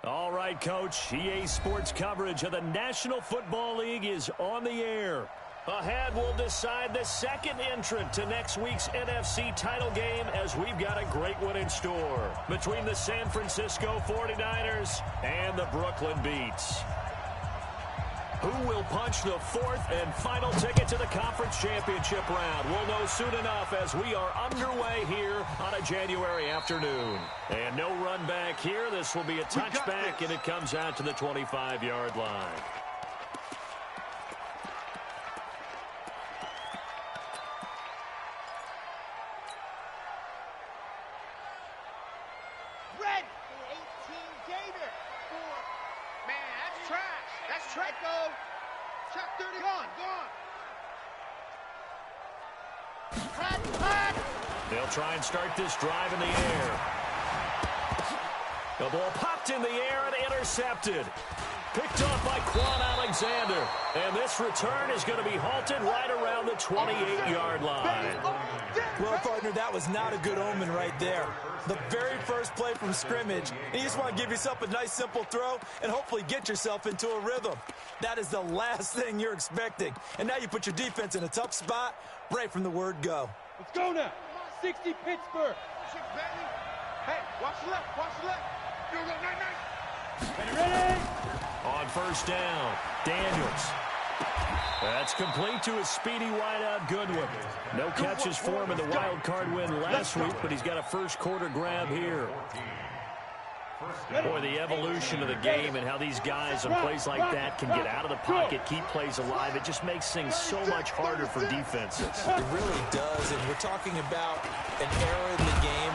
All right, Coach. EA Sports coverage of the National Football League is on the air. Ahead, we'll decide the second entrant to next week's NFC title game as we've got a great one in store between the San Francisco 49ers and the Brooklyn Beats. Who will punch the fourth and final ticket to the conference championship round? We'll know soon enough as we are underway here on a January afternoon. And no run back here. This will be a touchback, and it comes out to the 25-yard line. Red, 18, David. 4. Man, that's trash. That's trash. Go. Chuck 30. Gone. Hot. They'll try and start this drive in the air. The ball popped in the air and intercepted. Picked off by Quan Alexander. And this return is going to be halted right around the 28-yard line. Well, partner, that was not a good omen right there. The very first play from scrimmage, and you just want to give yourself a nice, simple throw and hopefully get yourself into a rhythm. That is the last thing you're expecting. And now you put your defense in a tough spot right from the word go. Let's go now. 60 Pittsburgh. Hey, watch the left. Go, 9. Ready? On first down, Daniels. That's complete to his speedy wideout Goodwin. No catches for him in the wild card win last week, but he's got a first quarter grab here. Boy, the evolution of the game and how these guys on plays like that can get out of the pocket, keep plays alive, it just makes things so much harder for defenses. It really does, and we're talking about an era in the game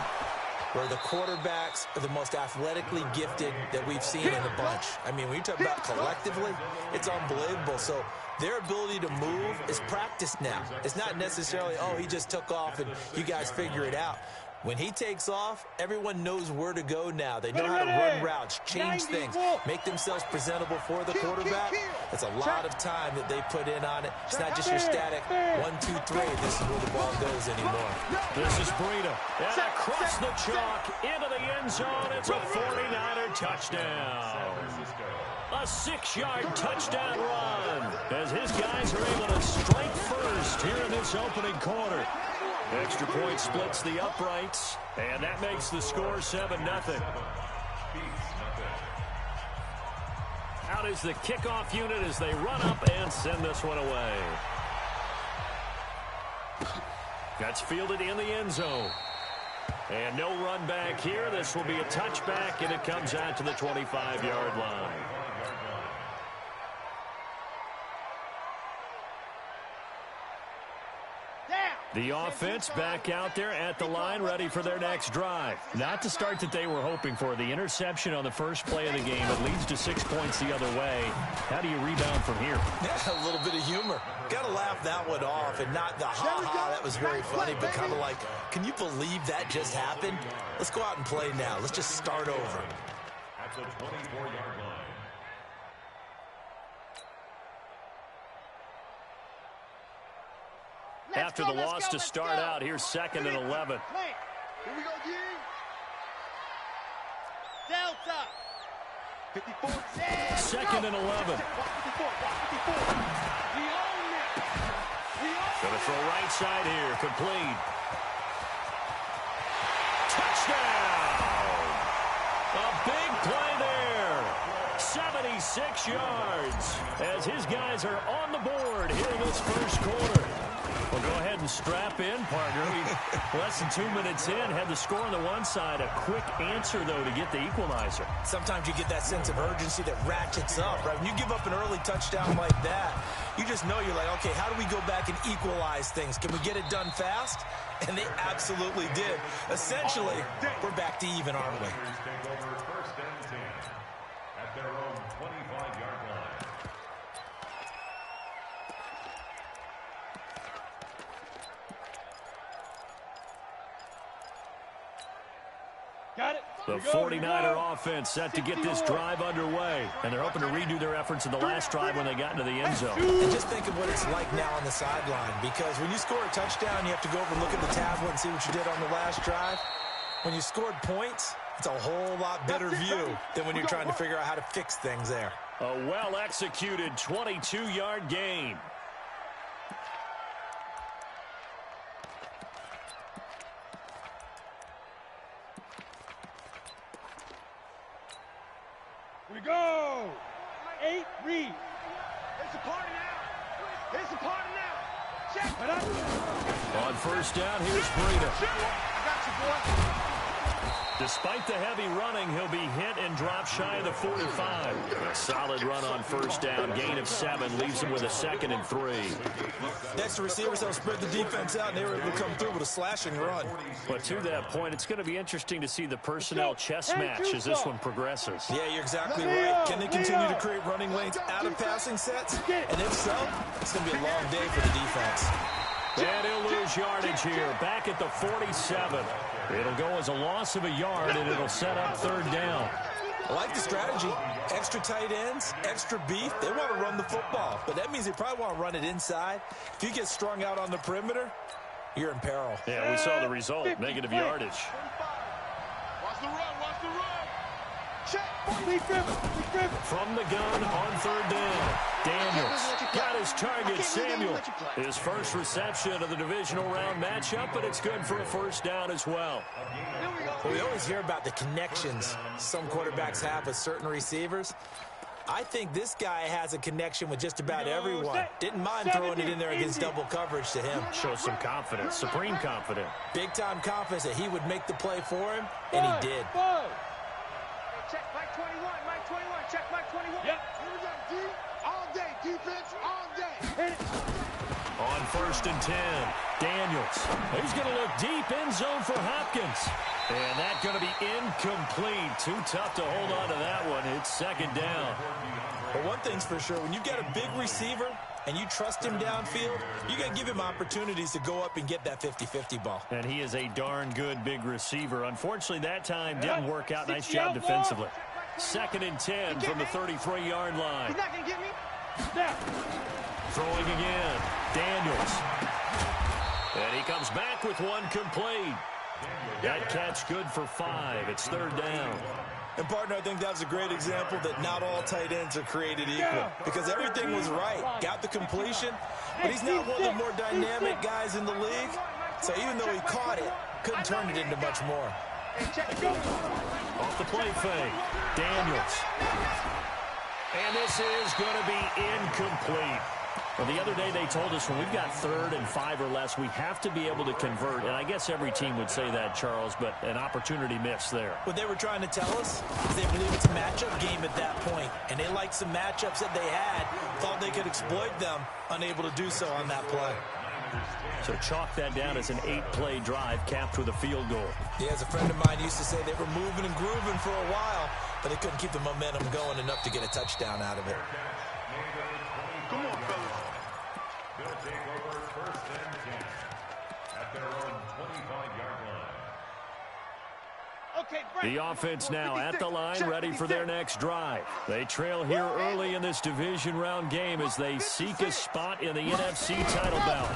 where the quarterbacks are the most athletically gifted that we've seen in a bunch. I mean, when you talk about collectively, it's unbelievable. So their ability to move is practiced now. It's not necessarily, oh, he just took off and you guys figure it out. When he takes off, everyone knows where to go now. They know how to run routes, change things, make themselves presentable for the quarterback. That's a lot of time that they put in on it. It's not just your static 1, 2, 3. This is where the ball goes anymore. This is Breida. And across the chalk into the end zone. It's a 49er touchdown. A 6-yard touchdown run as his guys are able to strike first here in this opening quarter. Extra point splits the uprights, and that makes the score 7-0. Out is the kickoff unit as they run up and send this one away. That's fielded in the end zone. And no run back here. This will be a touchback, and it comes out to the 25-yard line. The offense back out there at the line, ready for their next drive. Not the start that they were hoping for. The interception on the first play of the game. It leads to 6 points the other way. How do you rebound from here? Yeah, a little bit of humor. Got to laugh that one off, and not the ha-ha, that was very funny, but kind of like, can you believe that just happened? Let's go out and play now. Let's just start over. At the 24-yard line. After the loss to start out, here's 2nd and 11. Here we go, G. Delta. 54. 2nd and 11. Gonna throw right side here. Complete. Touchdown! A big play there. 76 yards as his guys are on the board here in this first quarter. Well, go ahead and strap in, partner. Less than 2 minutes in, had the score on the one side. A quick answer, though, to get the equalizer. Sometimes you get that sense of urgency that ratchets up, right? When you give up an early touchdown like that, you just know you're like, okay, how do we go back and equalize things? Can we get it done fast? And they absolutely did. Essentially, we're back to even, aren't we? Take over 1st and 10 at their own 25-yard line. Got it. The 49er offense set to get this drive underway. And they're hoping to redo their efforts in the last drive when they got into the end zone. And just think of what it's like now on the sideline. Because when you score a touchdown, you have to go over and look at the tablet and see what you did on the last drive. When you scored points, It's a whole lot better view than when you're trying to figure out how to fix things there. A well-executed 22-yard gain. We go. 8, read. It's a party now. It's a party now. Check. Right up. On first down, here's Breida. I got you, boy. Despite the heavy running, he'll be hit and drop shy of the 45. A solid run on first down. Gain of 7 leaves him with a 2nd and 3. Next, the receivers have spread the defense out, and they were able to come through with a slashing run. But to that point, it's going to be interesting to see the personnel chess match as this one progresses. Yeah, you're exactly right. Can they continue to create running lanes out of passing sets? And if so, it's going to be a long day for the defense. And he'll lose yardage here. Back at the 47. It'll go as a loss of a yard, and it'll set up 3rd down. I like the strategy. Extra tight ends, extra beef. They want to run the football, but that means they probably want to run it inside. If you get strung out on the perimeter, you're in peril. Yeah, we saw the result. Negative yardage. Watch the run. Watch the run. Check. From the gun on 3rd down. Daniels got his target, Samuel. His first reception of the divisional round matchup, but it's good for a 1st down as well. Well, we always hear about the connections some quarterbacks have with certain receivers. I think this guy has a connection with just about everyone. Didn't mind throwing it in there against double coverage to him. Shows some confidence, supreme confidence. Big-time confidence that he would make the play for him, and he did. Check Mike 21. Mike 21. Check Mike 21. Yep. Here we go. D all day. Defense all day. On 1st and 10, Daniels. He's going to look deep in zone for Hopkins. And that's going to be incomplete. Too tough to hold on to that one. It's 2nd down. But one thing's for sure, when you've got a big receiver and you trust him downfield, you got to give him opportunities to go up and get that 50-50 ball. And he is a darn good big receiver. Unfortunately, that time didn't work out. Nice job defensively. 2nd and 10 from the 33-yard line. He's not going to get me. Throwing again. Daniels. And he comes back with one complete. That catch good for 5. It's 3rd down. And, partner, I think that was a great example that not all tight ends are created equal. Because everything was right. Got the completion, but he's not one of the more dynamic guys in the league. So even though he caught it, couldn't turn it into much more. Off the play fake. Daniels. And this is going to be incomplete. Well, the other day they told us when we've got 3rd and 5 or less, we have to be able to convert. And I guess every team would say that, Charles, but an opportunity missed there. What they were trying to tell us is they believe it's a matchup game at that point. And they liked some matchups that they had, thought they could exploit them, unable to do so on that play. So chalk that down as an 8-play drive capped with a field goal. Yeah, as a friend of mine used to say, they were moving and grooving for a while, but they couldn't keep the momentum going enough to get a touchdown out of it. Come on, fellas. They'll take over 1st and 10 at their own 25-yard line. Okay, break. The offense now at the line, ready for their next drive. They trail here early in this division round game as they seek a spot in the NFC title bout.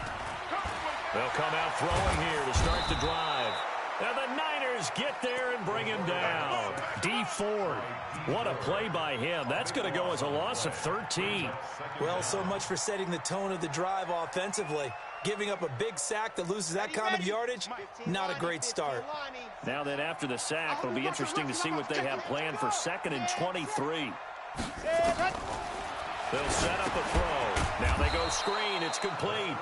They'll come out throwing here to start the drive. And the Niners get there and bring him down. D Ford, what a play by him. That's going to go as a loss of 13. Well, so much for setting the tone of the drive offensively. Giving up a big sack that loses that kind of yardage, not a great start. Now then, after the sack, it'll be interesting to see what they have planned for 2nd and 23. They'll set up a throw. Now they go screen. It's complete.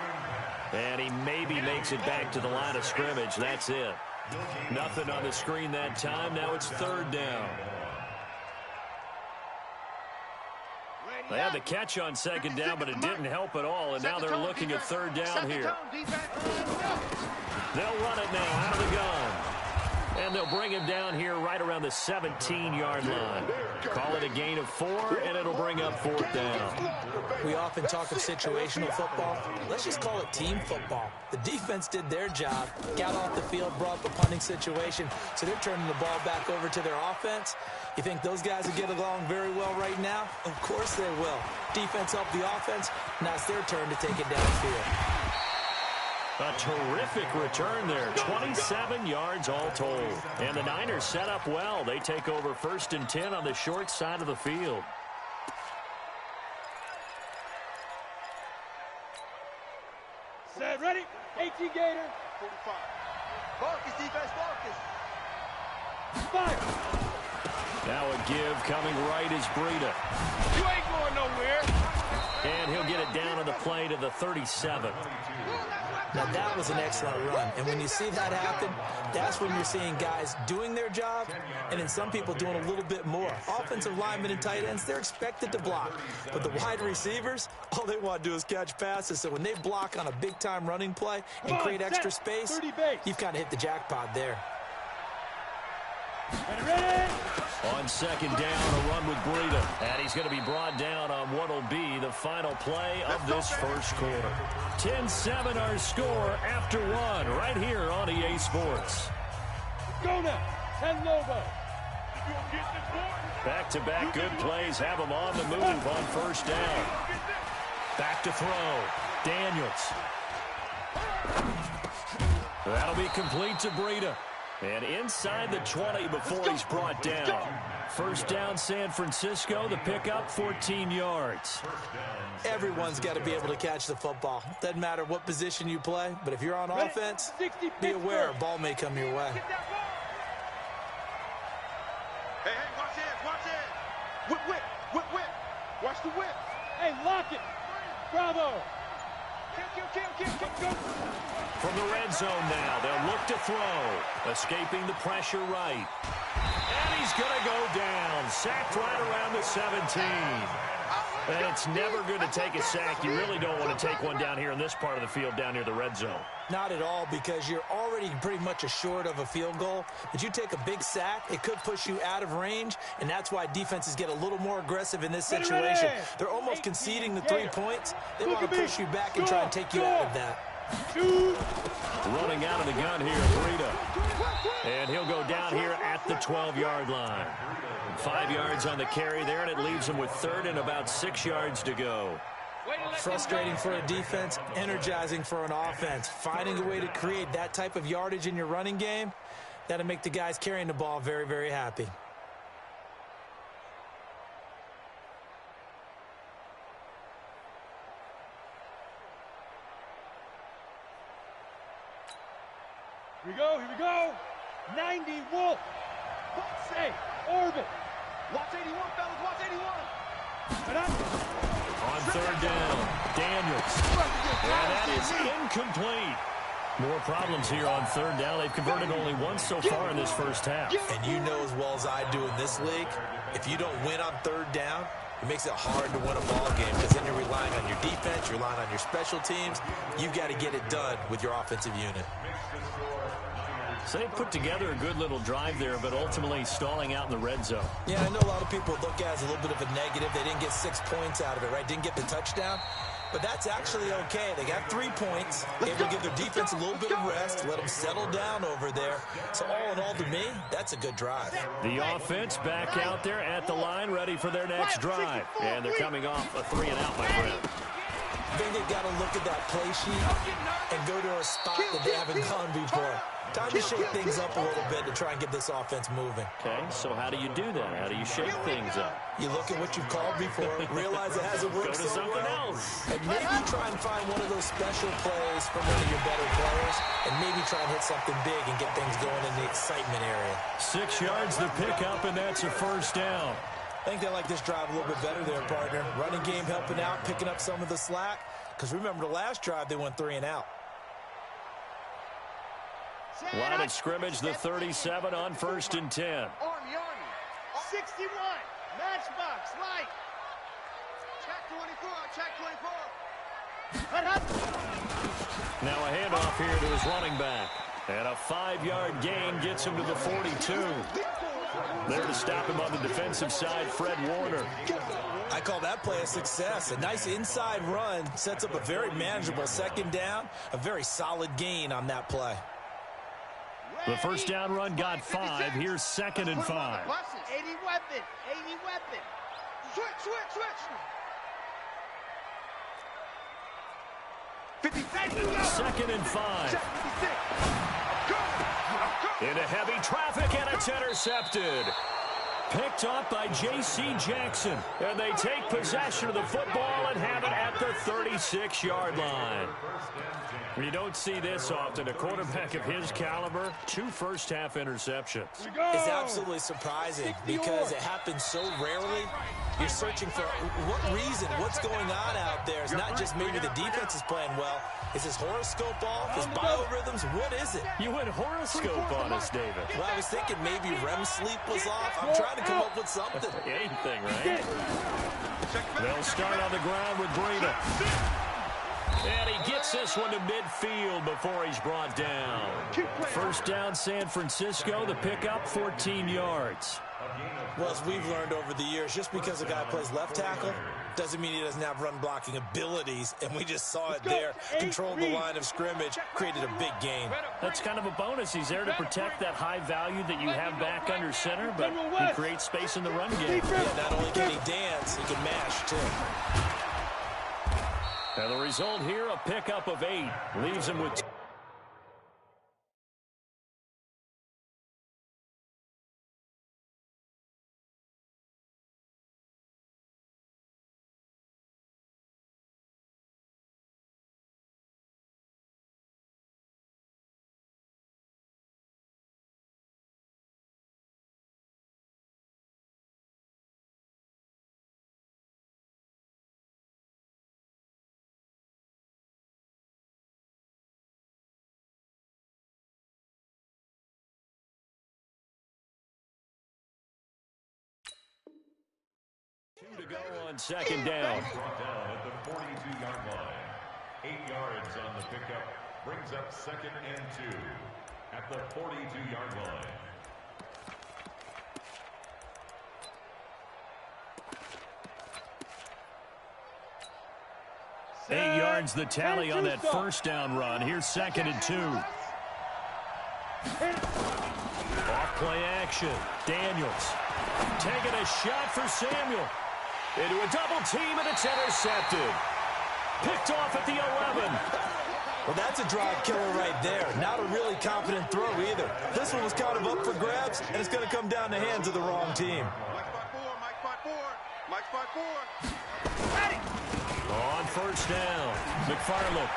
And he maybe makes it back to the line of scrimmage. That's it. Nothing on the screen that time. Now it's 3rd down. They had the catch on 2nd down, but it didn't help at all. And now they're looking at 3rd down here. They'll run it now out of the gun. And they'll bring him down here right around the 17-yard line. Call it a gain of 4, and it'll bring up 4th down. We often talk of situational football. Let's just call it team football. The defense did their job, got off the field, brought the punting situation, so they're turning the ball back over to their offense. You think those guys will get along very well right now? Of course they will. Defense helped the offense. Now it's their turn to take it downfield. A terrific return there. 27 yards all told. And the Niners set up well. They take over 1st and 10 on the short side of the field. Set, ready, 18 Gator. 45. Focus, defense, focus. Fire. Now a give coming right is Breida. You ain't going nowhere. And he'll get it down on the play to the 37. Now, that was an excellent run. And when you see that happen, that's when you're seeing guys doing their job and then some people doing a little bit more. Offensive linemen and tight ends, they're expected to block. But the wide receivers, all they want to do is catch passes. So when they block on a big-time running play and create extra space, you've kind of hit the jackpot there. Ready. On 2nd down, a run with Breida. And he's going to be brought down on what will be the final play of this first quarter. 10-7 our score after 1 right here on EA Sports. Go now. 10 Lobo. Back-to-back good plays have him on the move on 1st down. Back to throw. Daniels. That'll be complete to Breida. And inside the 20 before he's brought down. 1st down, San Francisco. The pickup, 14 yards. Everyone's got to be able to catch the football. Doesn't matter what position you play, but if you're on offense, be aware a ball may come your way. Hey, watch it, watch it. Whip, whip, whip, whip. Watch the whip. Hey, lock it. Bravo. Kill. From the red zone now, they'll look to throw. Escaping the pressure right. And he's going to go down. Sacked right around the 17. And it's never good to take a sack. You really don't want to take one down here in this part of the field down near the red zone. Not at all, because you're already pretty much assured of a field goal. But you take a big sack, it could push you out of range, and that's why defenses get a little more aggressive in this situation. They're almost conceding the 3 points. They want to push you back and try and take you out of that. Running out of the gun here, Breida. And he'll go down here at the 12-yard line. 5 yards on the carry there, and it leaves him with 3rd and about 6 yards to go. Frustrating for a defense, energizing for an offense. Finding a way to create that type of yardage in your running game, that'll make the guys carrying the ball very, very happy. Here we go. 90 Wolf. Say, orbit. Watch 81, fellas, watch 81. On 3rd down, Daniels. And that is incomplete. More problems here on 3rd down. They've converted only once so far in this first half. And you know as well as I do in this league, if you don't win on 3rd down, it makes it hard to win a ball game because then you're relying on your defense, you're relying on your special teams. You've got to get it done with your offensive unit. So they put together a good little drive there, but ultimately stalling out in the red zone. Yeah, I know a lot of people look at it as a little bit of a negative. They didn't get 6 points out of it, right? Didn't get the touchdown. But that's actually okay. They got 3 points. Able to give their defense a little bit of rest, let them settle down over there. So all in all, to me, that's a good drive. The offense back out there at the line, ready for their next drive. And they're coming off a 3-and-out, my friend. I think they've got to look at that play sheet and go to a spot that they haven't gone before. Time to shake things up a little bit to try and get this offense moving. Okay, so how do you do that? How do you shake things up? You look at what you've called before, realize it hasn't worked Go to so something well, else. and maybe try and find one of those special plays from one of your better players, and maybe try and hit something big and get things going in the excitement area. 6 yards the pickup, and that's a 1st down. I think they like this drive a little bit better there, partner. Running game helping out, picking up some of the slack, because remember the last drive they went 3-and-out. Line of scrimmage, the 37 on 1st and 10. Army. 61. Matchbox, light. Check 24. Now a handoff here to his running back. And a 5-yard gain gets him to the 42. There to stop him on the defensive side, Fred Warner. I call that play a success. A nice inside run sets up a very manageable 2nd down. A very solid gain on that play. The 1st down run got 5. Here's 2nd and 5. 80 weapon. Switch. Second and 5. Into heavy traffic, and it's intercepted. Picked off by J.C. Jackson. And they take possession of the football and have it at the 36-yard line. You don't see this often. A quarterback of his caliber, 2 first-half interceptions. It's absolutely surprising because it happens so rarely. You're searching for what reason, what's going on out there. It's not just maybe the defense is playing well. Is his horoscope off? His biorhythms? What is it? You went horoscope on us, David. Well, I was thinking maybe REM sleep was off. I'm trying to come up with something. Anything, right? They'll start on the ground with Breida. And he gets this one to midfield before he's brought down. First down, San Francisco. The pickup, 14 yards. Well, as we've learned over the years, just because a guy plays left tackle doesn't mean he doesn't have run-blocking abilities, and we just saw it there. Controlled the line of scrimmage, created a big gain. That's kind of a bonus. He's there to protect that high value that you have back under center, but he creates space in the run game. Yeah, not only can he dance, he can mash, too. And the result here, a pickup of 8. Leaves him with... to go on second down. Brought down at the 42-yard line. 8 yards on the pickup. Brings up second and 2 at the 42-yard line. Eight yards the tally on that first down run. Here's second and 2. Off play action. Daniels taking a shot for Samuel. Into a double team, and it's intercepted. Picked off at the 11. Well, that's a drive killer right there. Not a really confident throw either. This one was kind of up for grabs, and it's going to come down the hands of the wrong team. On first down, McFarland.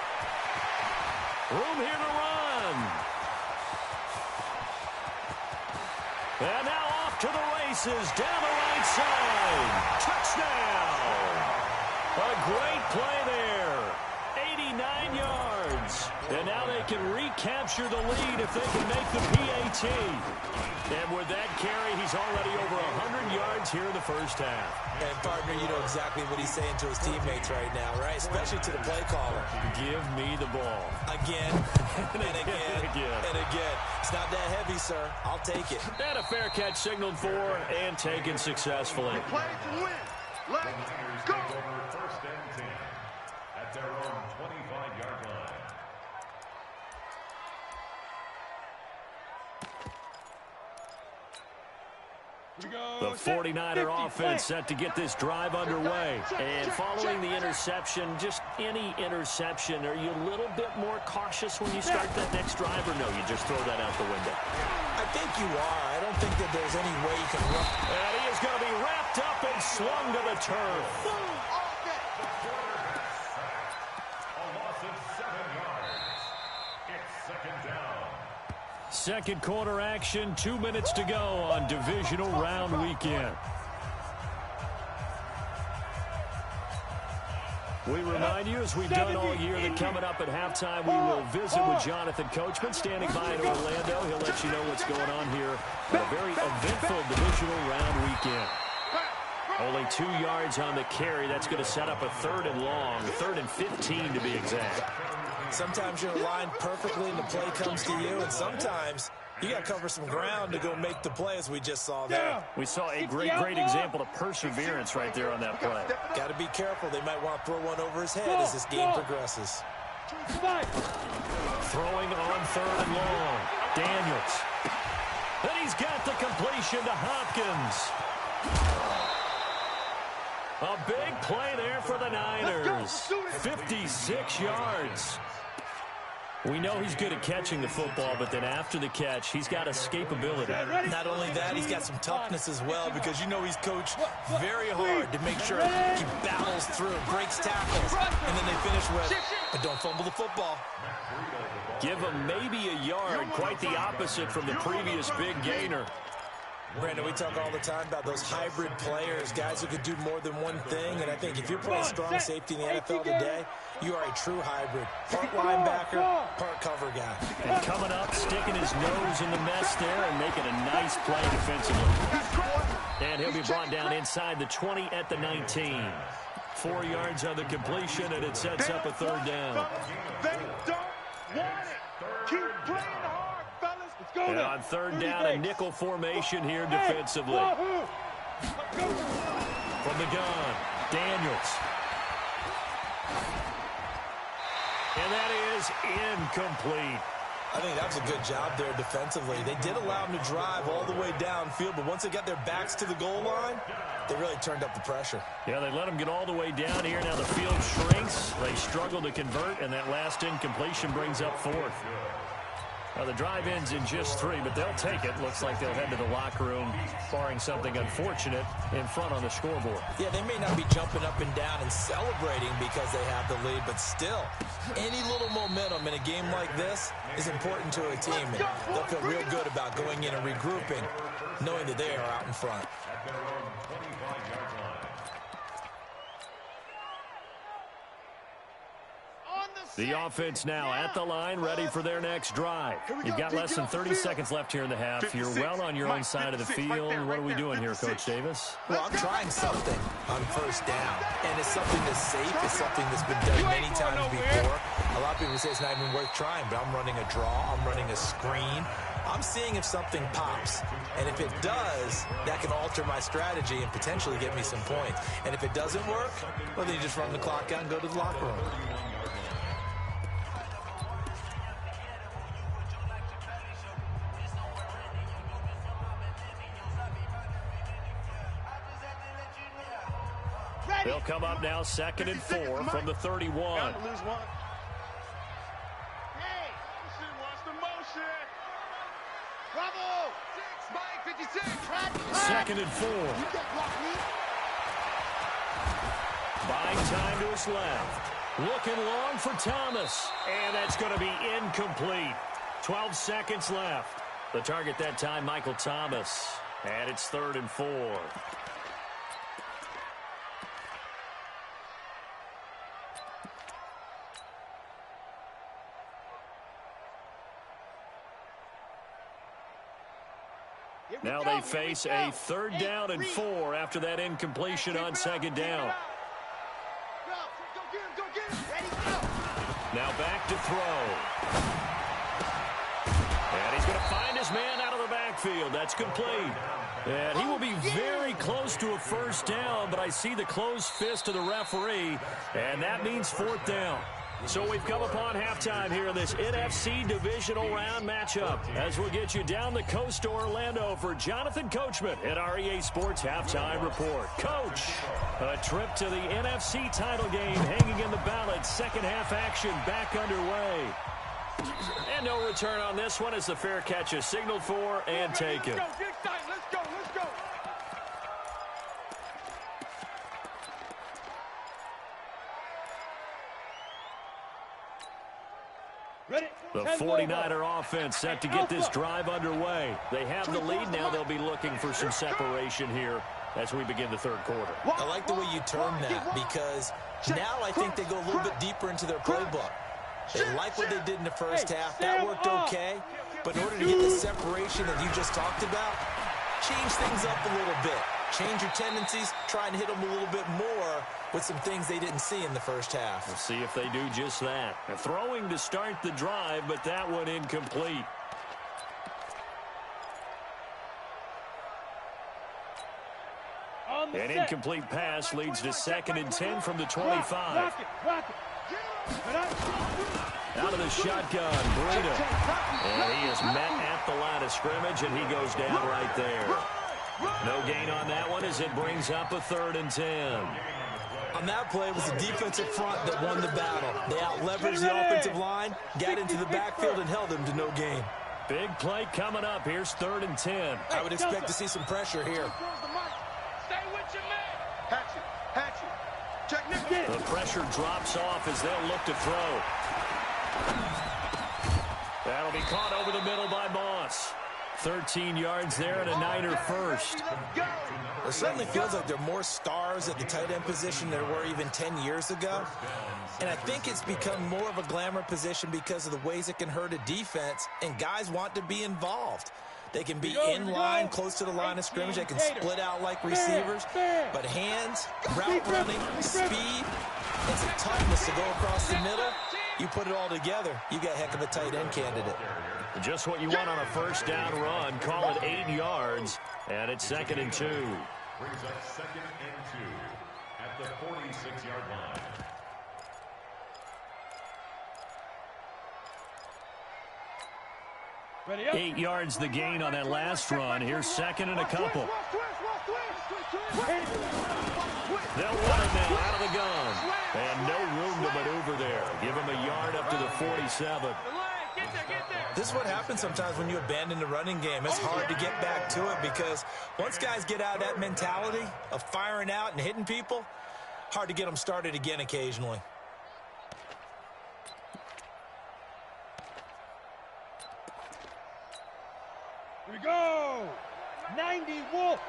Room here to run. And now off to the races, down the right side. Touchdown. A great play there. 89 yards. And now they can recapture the lead if they can make the PAT. And with that carry, he's already over 100 yards here in the first half. And, partner, you know exactly what he's saying to his teammates right now, right? Especially to the play caller. Give me the ball. Again, and again, and again. It's not that heavy, sir. I'll take it. And a fair catch signaled for and taken successfully. Play to win. Let's go. First and 10 at their own 25-yard line. The 49er offense set to get this drive underway. And following the interception, just any interception, are you a little bit more cautious when you start that next drive, or no, you just throw that out the window? I think you are. I don't think that there's any way you can run. And he is going to be wrapped up and slung to the turf. A loss of 7 yards. It's second down. Second quarter action, 2 minutes to go on Divisional Round Weekend. We remind you, as we've done all year, that coming up at halftime, we will visit with Jonathan Coachman, standing by in Orlando. He'll let you know what's going on here on a very eventful Divisional Round Weekend. Only 2 yards on the carry. That's going to set up a third and long, third and 15 to be exact. Sometimes you're aligned perfectly and the play comes to you, and sometimes you got to cover some ground to go make the play, as we just saw there. We saw a great example of perseverance right there on that play. Got to be careful. They might want to throw one over his head as this game progresses. Throwing on third and long. Daniels. And he's got the completion to Hopkins. A big play there for the Niners. 56 yards. We know he's good at catching the football, but then after the catch, he's got escapability. Not only that, he's got some toughness as well, because you know he's coached very hard to make sure he battles through, breaks tackles, and then they finish with, but don't fumble the football. Give him maybe a yard, quite the opposite from the previous big gainer. Brandon, we talk all the time about those hybrid players, guys who could do more than one thing, and I think if you're playing strong safety in the NFL today, you are a true hybrid. Part linebacker, part cover guy. And coming up, sticking his nose in the mess there and making a nice play defensively. And he'll be brought down inside the 20 at the 19. 4 yards on the completion, and it sets up a third down. They don't want it. Keep playing hard, fellas. Let's go. And on third down, a nickel formation here defensively. From the gun, Daniels. And that is incomplete. I think that was a good job there defensively. They did allow him to drive all the way downfield, but once they got their backs to the goal line, they really turned up the pressure. Yeah, they let him get all the way down here. Now the field shrinks. They struggle to convert, and that last incompletion brings up fourth. Now the drive ends in just 3, but they'll take it. Looks like they'll head to the locker room, barring something unfortunate in front on the scoreboard. Yeah, they may not be jumping up and down and celebrating because they have the lead, but still, any little momentum in a game like this is important to a team. And they'll feel real good about going in and regrouping, knowing that they are out in front. The offense now at the line, ready for their next drive. You've got less than 30 seconds left here in the half. You're well on your own side of the field. What are we doing here, Coach Davis? Well, I'm trying something on first down, and it's something that's safe. It's something that's been done many times before. A lot of people say it's not even worth trying, but I'm running a draw. I'm running a screen. I'm seeing if something pops, and if it does, that can alter my strategy and potentially get me some points. And if it doesn't work, well, then you just run the clock out and go to the locker room. They'll come up now, 2nd and 4 from the 31. Hey, watch the motion. Bravo. 6, Mike, 56. 2nd and 4. Buying time to his left. Looking long for Thomas. And that's going to be incomplete. 12 seconds left. The target that time, Michael Thomas. And it's 3rd and 4. Now they face a 3rd down and 4 after that incompletion on 2nd down. Now back to throw. And he's going to find his man out of the backfield. That's complete. And he will be very close to a 1st down, but I see the closed fist of the referee, and that means 4th down. So we've come upon halftime here in this NFC Divisional Round matchup as we'll get you down the coast to Orlando for Jonathan Coachman at our EA Sports Halftime Report. Coach, a trip to the NFC title game hanging in the balance. Second half action back underway. And no return on this one as the fair catch is signaled for and taken. Let's go. The 49er offense set to get this drive underway. They have the lead. Now they'll be looking for some separation here as we begin the 3rd quarter. I like the way you term that because now I think they go a little bit deeper into their playbook. They like what they did in the first half. That worked okay. But in order to get the separation that you just talked about, change things up a little bit. Change your tendencies, try and hit them a little bit more with some things they didn't see in the first half. We'll see if they do just that. A throwing to start the drive, but that one incomplete. An incomplete pass leads to 2nd and 10 from the 25. Out of the shotgun, Breida. And he is met at the line of scrimmage, and he goes down right there. No gain on that one as it brings up a 3rd and 10. On that play, it was the defensive front that won the battle. They out-leveraged the offensive line, got into the backfield, and held them to no gain. Big play coming up. Here's 3rd and 10. I would expect to see some pressure here. Stay with your man. Hatchet. Check Nick. The pressure drops off as they'll look to throw. That'll be caught over the middle by Moss. 13 yards there and a Niner first. It certainly feels like there are more stars at the tight end position than there were even 10 years ago. And I think it's become more of a glamour position because of the ways it can hurt a defense, and guys want to be involved. They can be in line, close to the line of scrimmage. They can split out like receivers. But hands, route running, speed, and some toughness to go across the middle, you put it all together, you got a heck of a tight end candidate. Just what you want on a first down run. Call it 8 yards, and it's 2nd and 2. Brings up 2nd and 2 at the 46-yard line. Ready up. 8 yards the gain on that last run. Here's 2nd and a couple. They'll run it now out of the gun. And no room to maneuver there. Give him a yard up to the 47. This is what happens sometimes when you abandon the running game. It's hard to get back to it because once guys get out of that mentality of firing out and hitting people, hard to get them started again occasionally. Here we go. 90 Wolf.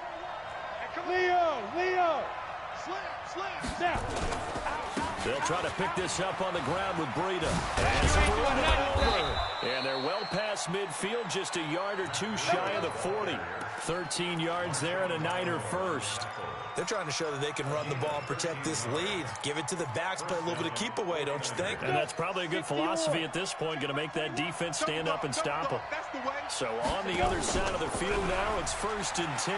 Leo. Slam. Snap. They'll try to pick this up on the ground with Breida. And they're well past midfield, just a yard or two shy of the 40. 13 yards there and a Niner first. They're trying to show that they can run the ball and protect this lead. Give it to the backs, play a little bit of keep away, don't you think? And that's probably a good philosophy at this point, going to make that defense stand up and stop them. So on the other side of the field now, it's 1st and 10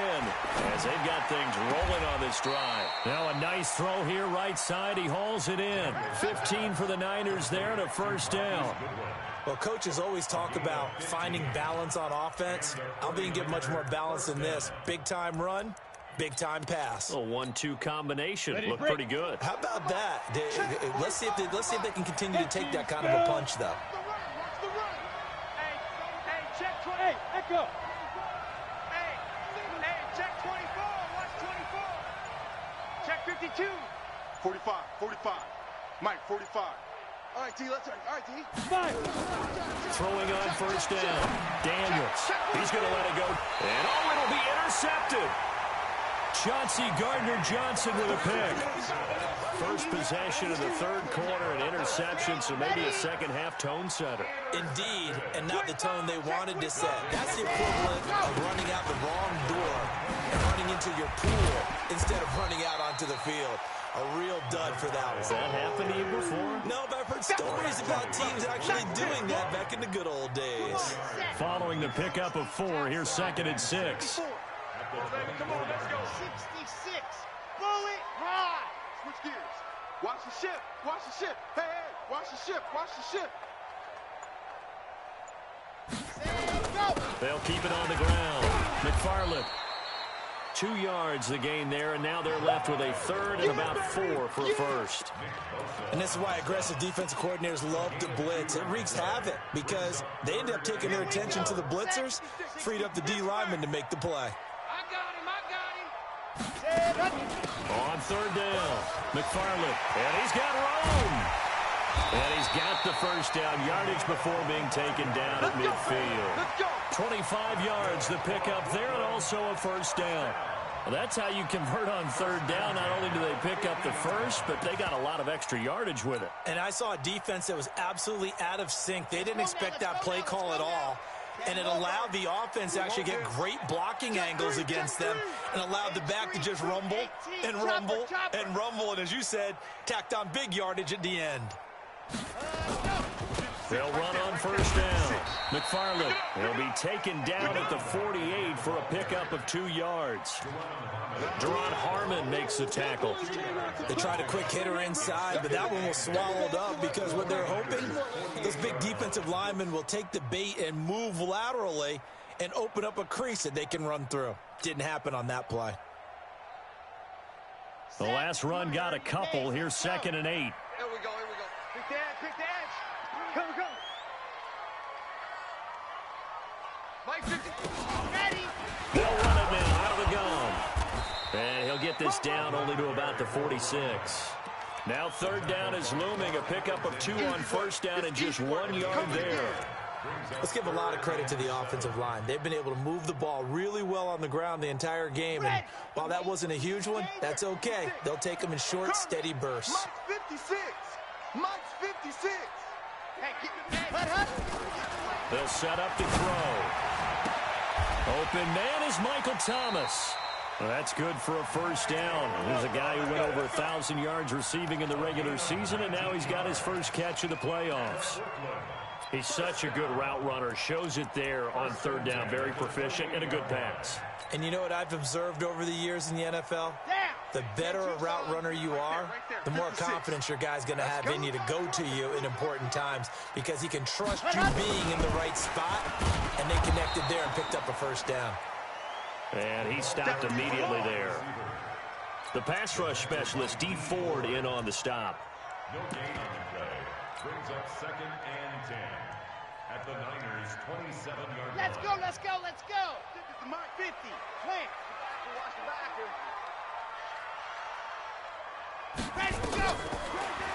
as they've got things rolling on this drive. Now a nice throw here right side. He hauls it in. 15 for the Niners there and a first down. Well, coaches always talk about finding balance on offense. I don't think you get much more balance than this. Big-time run, big-time pass. A 1-2 combination. Look pretty good. How about that? Let's see if they can continue to take that kind of a punch, though. Hey, Echo. Hey, check 24. Watch 24. Check 52. 45. Mike, 45. All right, D, let's run. All right, D. Five. Throwing on first down. Daniels. He's going to let it go. And it'll be intercepted. Chauncey Gardner-Johnson with a pick. First possession of the 3rd quarter, an interception, so maybe a second-half tone setter. Indeed, and not the tone they wanted to set. That's the equivalent of running out the wrong door and running into your pool instead of running out onto the field. A real dud for that one. Has that happened to you before? No, but I've heard stories about teams actually doing that back in the good old days. Following the pickup of 4, here's 2nd and 6. Come on, let's go. 66. Bullet high. Switch gears. Watch the ship. Hey, watch the ship. They'll keep it on the ground. McFarland. 2 yards the gain there, and now they're left with a 3rd and about 4 for a first. And this is why aggressive defensive coordinators love to blitz. It wreaks havoc because they end up taking their attention to the blitzers, freed up the D lineman to make the play. On 3rd down, McFarland, and he's got Rome. And he's got the first down, yardage before being taken down at midfield. 25 yards the pickup there, and also a first down. Well, that's how you convert on 3rd down. Not only do they pick up the first, but they got a lot of extra yardage with it. And I saw a defense that was absolutely out of sync. They didn't expect that play call at all. And it allowed the offense to actually get great blocking angles against them and allowed the back to just rumble. And as you said, tacked on big yardage at the end. They'll run on first down. McFarland will be taken down at the 48 for a pickup of 2 yards. Deron Harmon makes the tackle. They tried a quick hitter inside, but that one was swallowed up because what they're hoping, those big defensive linemen will take the bait and move laterally and open up a crease that they can run through. Didn't happen on that play. The last run got a couple. Here's 2nd and 8. Here we go, here we go. Pick the edge, pick the edge. Come, come. Mike 50. Ready. They'll run it now out of the gun. And he'll get this down only to about the 46. Now 3rd down is looming. A pickup of 2 on 1st down and just 1 yard there. Let's give a lot of credit to the offensive line. They've been able to move the ball really well on the ground the entire game. And while that wasn't a huge one, that's okay. They'll take them in short, steady bursts. Mike's 56. Mike's 56. Hey, keep it. They'll set up to throw. Open man is Michael Thomas. Well, that's good for a 1st down. There's a guy who went over 1,000 yards receiving in the regular season, and now he's got his first catch of the playoffs. He's such a good route runner. Shows it there on 3rd down. Very proficient and a good pass. And you know what I've observed over the years in the NFL? The better a route runner you are, the more confidence your guy's going to have in you to go to you in important times because he can trust you being in the right spot, and they connected there and picked up a 1st down. And he stopped immediately there. The pass rush specialist, D. Ford, in on the stop. No gain on the play. Brings up 2nd and 10 at the Niners' 27-yard line. Let's go, let's go, let's go. This is the Mark 50. Plant. Watch the backer. Ready, go.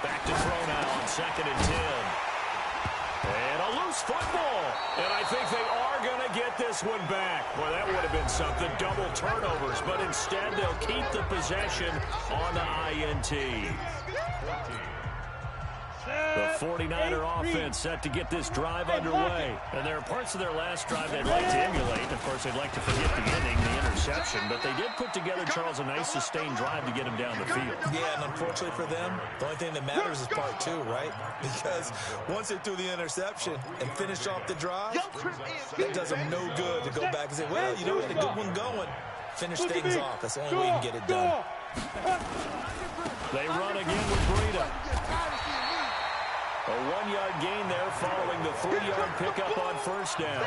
Back to throw now on 2nd and 10. And a loose football. And I think they are going to get this one back. Boy, that would have been something. Double turnovers. But instead, they'll keep the possession on the INT. The 49er offense set to get this drive underway. And there are parts of their last drive they'd like to emulate. Of course, they'd like to forget the ending, the interception. But they did put together, Charles, a nice sustained drive to get him down the field. Yeah, and unfortunately for them, the only thing that matters is part 2, right? Because once they threw the interception and finished off the drive, that does them no good to go back and say, well, you know, we had a good one going. Finish things off. That's the only way you can get it done. They run again with Breida. A 1-yard gain there following the 3-yard pickup on 1st down.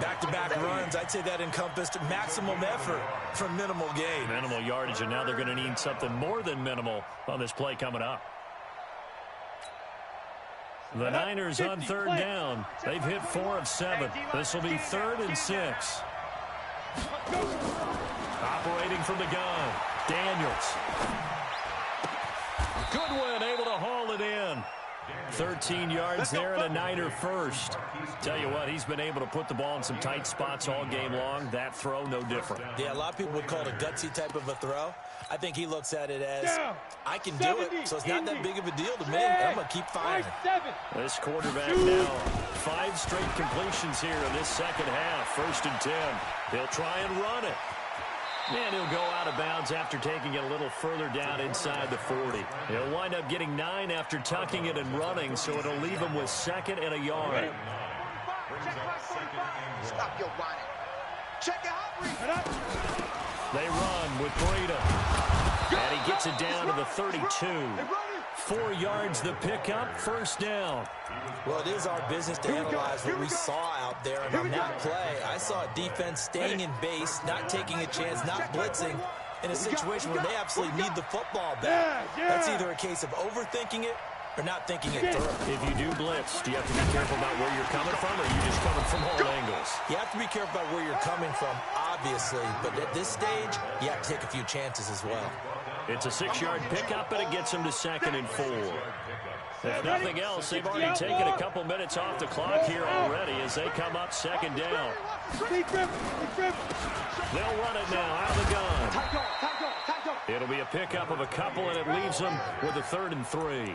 Back-to-back runs, I'd say that encompassed maximum effort for minimal gain. Minimal yardage, and now they're going to need something more than minimal on this play coming up. The Niners on 3rd down. They've hit 4 of 7. This will be 3rd and 6. Operating from the gun, Daniels. Goodwin able to haul it in. 13 yards there and a Niner first. Tell you what, he's been able to put the ball in some tight spots all game long. That throw, no different. Yeah, a lot of people would call it a gutsy type of a throw. I think he looks at it as, I can do it, so it's not that big of a deal to me. I'm going to keep firing. This quarterback now, 5 straight completions here in this second half. 1st and 10. He'll try and run it. And he'll go out of bounds after taking it a little further down inside the 40. He'll wind up getting 9 after tucking it and running, so it'll leave him with 2nd and a yard. Stop your whining. Check out. They run with Breida. And he gets it down to the 32. 4 yards the pickup, 1st down. Well, it is our business to analyze what we saw out there. And on that play, I saw a defense staying in base, not taking a chance, not blitzing, in a situation where they absolutely need the football back. That's either a case of overthinking it or not thinking it through. If you do blitz, do you have to be careful about where you're coming from, or are you just coming from all angles? You have to be careful about where you're coming from, obviously. But at this stage, you have to take a few chances as well. It's a 6-yard pickup, and it gets them to 2nd and 4. If nothing else, they've already taken a couple minutes off the clock here already as they come up 2nd down. They'll run it now out of the gun. It'll be a pickup of a couple, and it leaves them with a 3rd and 3.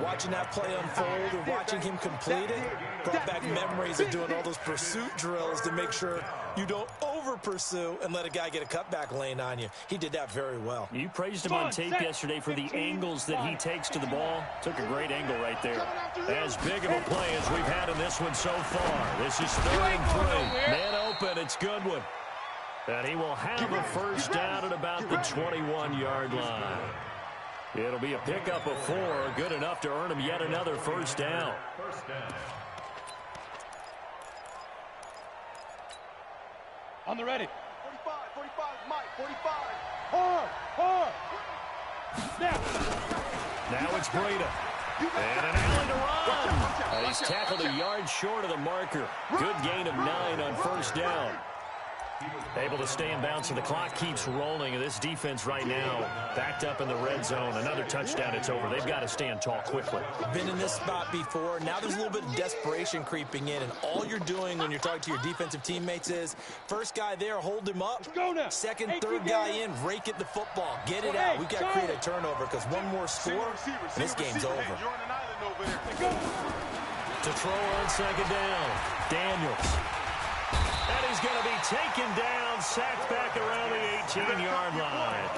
Watching that play unfold or watching him complete it brought back memories of doing all those pursuit drills to make sure you don't over-pursue and let a guy get a cutback lane on you. He did that very well. You praised him on tape yesterday for the angles that he takes to the ball. Took a great angle right there. As big of a play as we've had in this one so far. This is 3rd and 3. Man open, it's Goodwin. And he will have a 1st down at about the 21-yard line. It'll be a pickup of 4, good enough to earn him yet another 1st down. On the ready. 45, Mike, 45. Hard. Now it's Breida. And an alley to run. He's tackled a yard short of the marker. Good gain of 9 on first down. Able to stay in bounds, and the clock keeps rolling. And this defense right now backed up in the red zone. Another touchdown, it's over. They've got to stand tall quickly. Been in this spot before. Now there's a little bit of desperation creeping in, and all you're doing when you're talking to your defensive teammates is first guy there, hold him up. Second, third guy in, rake at the football. Get it out. We've got to create a turnover because one more score, and this game's over. You're on an island over there. To throw on second down, Daniels. And he's going to be taken down, sacked back around the 18-yard line.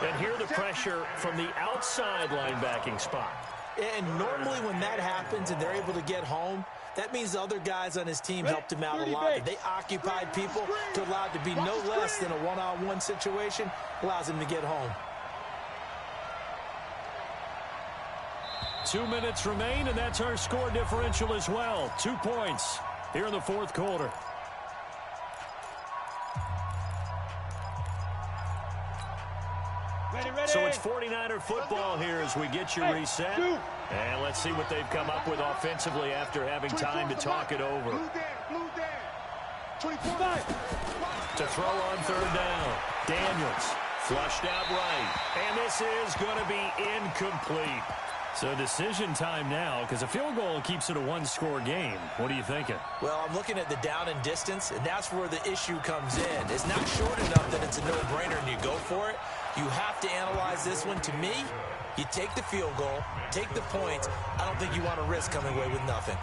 And here the pressure from the outside linebacking spot. And normally when that happens and they're able to get home, that means the other guys on his team helped him out a lot. They occupied people to allow it to be no less than a one-on-one situation, allows him to get home. 2 minutes remain, and that's our score differential as well. 2 points here in the fourth quarter. So it's 49er football here as we get you reset. And let's see what they've come up with offensively after having time to talk it over. Blue down. 24. To throw on third down. Daniels flushed out right. And this is going to be incomplete. So decision time now, because a field goal keeps it a one-score game. What are you thinking? Well, I'm looking at the down and distance, and that's where the issue comes in. It's not short enough that it's a no-brainer and you go for it. You have to analyze this one. To me, you take the field goal, take the points. I don't think you want to risk coming away with nothing.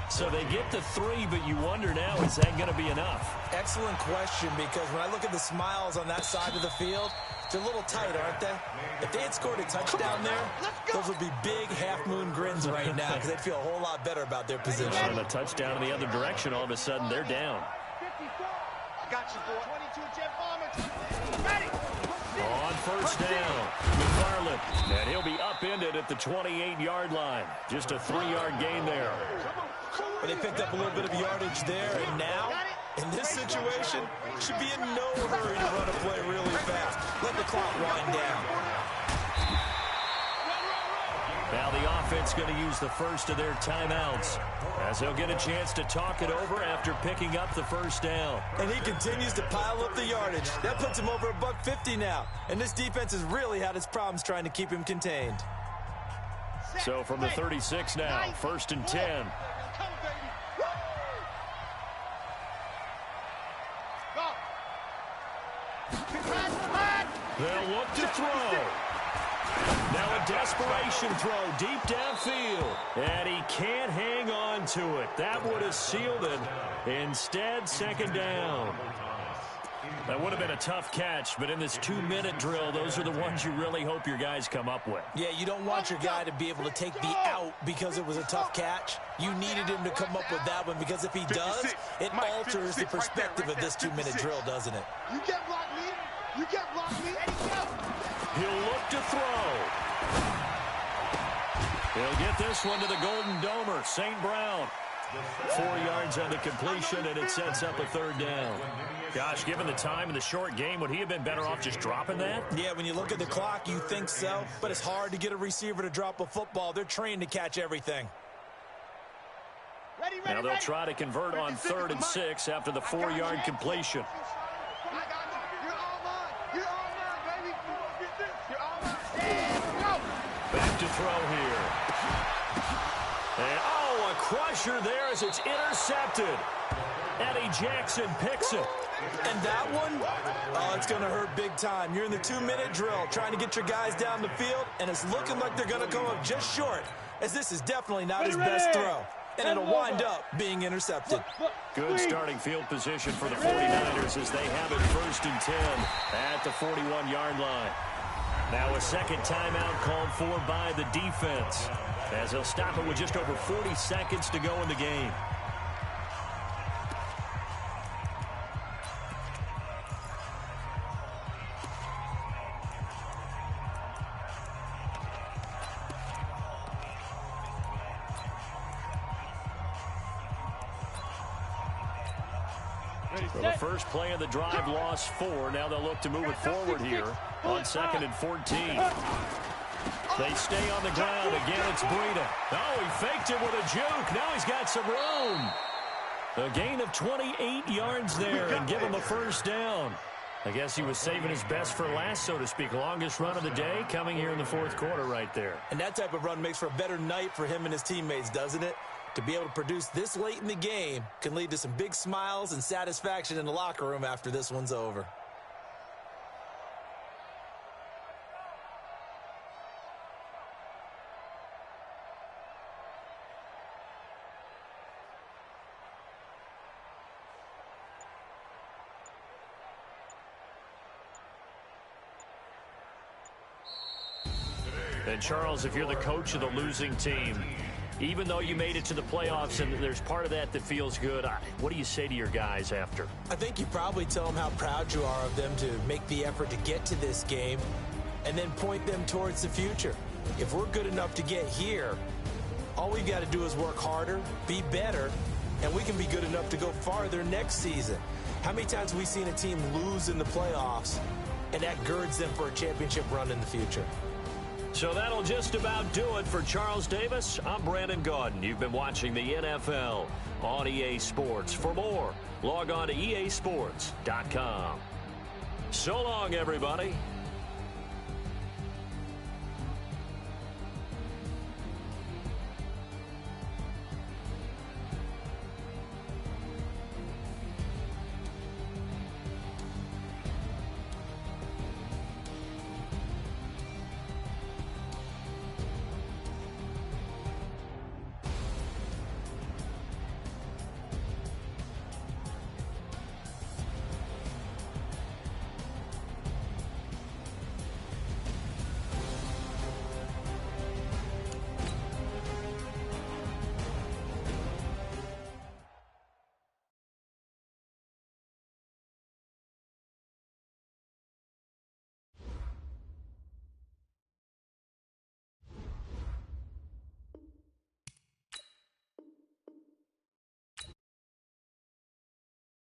So they get to 3, but you wonder now, is that going to be enough? Excellent question, because when I look at the smiles on that side of the field, they're a little tight, aren't they? If they had scored a touchdown there, those would be big half-moon grins right now because they'd feel a whole lot better about their position. And a touchdown in the other direction, all of a sudden, they're down. I got you, boy. 22 Jet Bombers. Ready. On first down, McFarland. And he'll be upended at the 28-yard line. Just a 3-yard gain there. But they picked up a little bit of yardage there, and now, in this situation, should be in no hurry to run a play really fast. Let the clock wind down. Now the offense going to use the first of their timeouts as they'll get a chance to talk it over after picking up the first down. And he continues to pile up the yardage. That puts him over $150 now. And this defense has really had its problems trying to keep him contained. So from the 36 now, 1st and 10. They'll look to throw. Now a desperation throw deep downfield. And he can't hang on to it. That would have sealed it. Instead, second down. That would have been a tough catch, but in this 2-minute drill, those are the ones you really hope your guys come up with. Yeah, you don't want your guy to be able to take the out because it was a tough catch. You needed him to come up with that one because if he does, it alters the perspective of this 2-minute drill, doesn't it? You can't block me. You can't block me. He'll look to throw. He'll get this one to the Golden Domer, St. Brown. 4 yards on the completion, and it sets up a third down. Gosh, given the time in the short game, would he have been better off just dropping that? Yeah, when you look at the clock, you think so, but it's hard to get a receiver to drop a football. They're trained to catch everything. Now they'll try to convert on 3rd and 6 after the 4-yard completion. Back to throw here. And, oh, a crusher there as it's intercepted. Eddie Jackson picks it. And that one, oh, it's going to hurt big time. You're in the 2-minute drill trying to get your guys down the field, and it's looking like they're going to come up just short, as this is definitely not his best throw. And it'll wind up being intercepted. Good starting field position for the 49ers as they have it 1st and 10 at the 41-yard line. Now a second timeout called for by the defense as they'll stop it with just over 40 seconds to go in the game. Well, the first play of the drive lost 4. Now they'll look to move it forward here on 2nd and 14. They stay on the ground. Again, it's Breida. Oh, he faked it with a juke. Now he's got some room. A gain of 28 yards there and give him a first down. I guess he was saving his best for last, so to speak. Longest run of the day coming here in the 4th quarter right there. And that type of run makes for a better night for him and his teammates, doesn't it? To be able to produce this late in the game can lead to some big smiles and satisfaction in the locker room after this one's over. And Charles, if you're the coach of the losing team, even though you made it to the playoffs and there's part of that that feels good, what do you say to your guys after? I think you probably tell them how proud you are of them to make the effort to get to this game and then point them towards the future. If we're good enough to get here, all we've got to do is work harder, be better, and we can be good enough to go farther next season. How many times have we seen a team lose in the playoffs, and that girds them for a championship run in the future? So that'll just about do it for Charles Davis. I'm Brandon Gaudin. You've been watching the NFL on EA Sports. For more, log on to easports.com. So long, everybody.